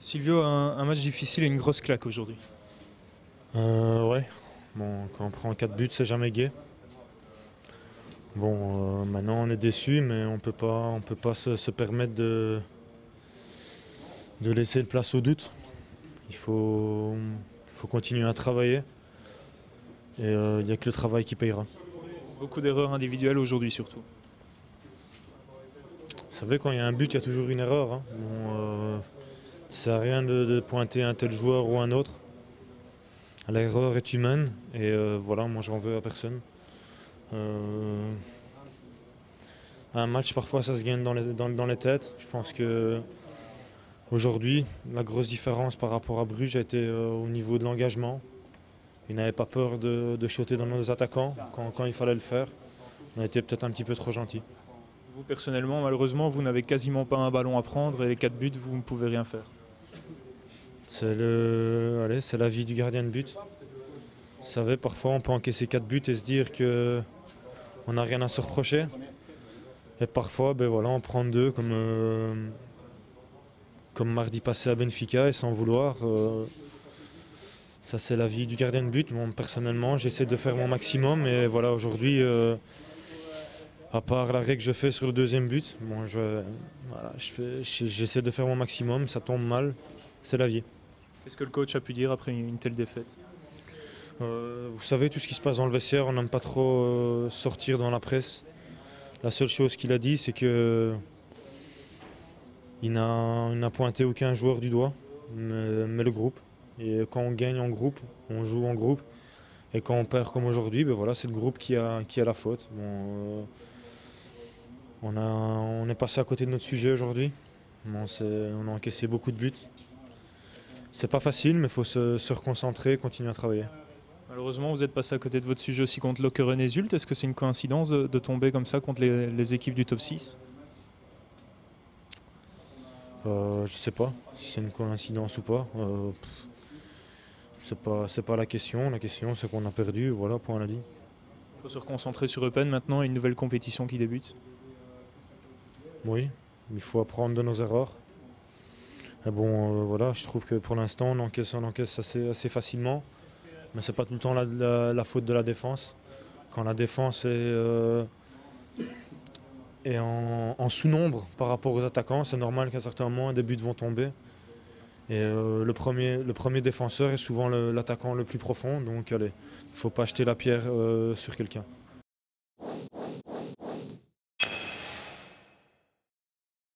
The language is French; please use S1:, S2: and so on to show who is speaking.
S1: Silvio a un match difficile et une grosse claque aujourd'hui.
S2: Ouais, bon, quand on prend 4 buts, c'est jamais gai. Bon, maintenant on est déçu, mais on peut pas se permettre de laisser de place au doute. Il faut continuer à travailler et il n'y a que le travail qui payera.
S1: Beaucoup d'erreurs individuelles aujourd'hui surtout.
S2: Vous savez, quand il y a un but, il y a toujours une erreur, hein. Bon, ça sert à rien de pointer un tel joueur ou un autre. L'erreur est humaine et voilà, moi j'en veux à personne. Euh, un match, parfois, ça se gagne dans les têtes. Je pense que aujourd'hui, la grosse différence par rapport à Bruges a été au niveau de l'engagement. Ils n'avaient pas peur de shotter dans nos attaquants quand il fallait le faire. On a été peut-être un petit peu trop gentils.
S1: Vous personnellement, malheureusement, vous n'avez quasiment pas un ballon à prendre et les 4 buts, vous ne pouvez rien faire.
S2: C'est la vie du gardien de but. Vous savez, parfois on peut encaisser 4 buts et se dire qu'on n'a rien à se reprocher. Et parfois, ben voilà, on prend 2 comme mardi passé à Benfica et sans vouloir. Ça c'est la vie du gardien de but. Moi, personnellement, j'essaie de faire mon maximum et voilà, aujourd'hui, à part l'arrêt que je fais sur le deuxième but, bon, j'essaie de faire mon maximum, ça tombe mal, c'est la vie.
S1: Qu'est-ce que le coach a pu dire après une telle défaite?
S2: Vous savez, tout ce qui se passe dans le vestiaire, on n'aime pas trop sortir dans la presse. La seule chose qu'il a dit, c'est que il n'a pointé aucun joueur du doigt, mais le groupe. Et quand on gagne en groupe, on joue en groupe. Et quand on perd comme aujourd'hui, ben voilà, c'est le groupe qui a la faute. Bon, on est passé à côté de notre sujet aujourd'hui. Bon, on a encaissé beaucoup de buts. C'est pas facile, mais il faut se reconcentrer et continuer à travailler.
S1: Malheureusement, vous êtes passé à côté de votre sujet aussi contre Lokeren et Zult. Est-ce que c'est une coïncidence de tomber comme ça contre les équipes du top 6?
S2: Je sais pas si c'est une coïncidence ou pas. C'est pas la question. La question, c'est qu'on a perdu. Voilà, point à la ligne.
S1: Il faut se reconcentrer sur Eupen maintenant et une nouvelle compétition qui débute.
S2: Oui, il faut apprendre de nos erreurs. Et bon, voilà, je trouve que pour l'instant, on encaisse assez facilement. Mais c'est pas tout le temps la faute de la défense. Quand la défense est en sous-nombre par rapport aux attaquants, c'est normal qu'à certains moments, des buts vont tomber. Et le premier défenseur est souvent l'attaquant le plus profond. Donc, allez, il ne faut pas jeter la pierre sur quelqu'un.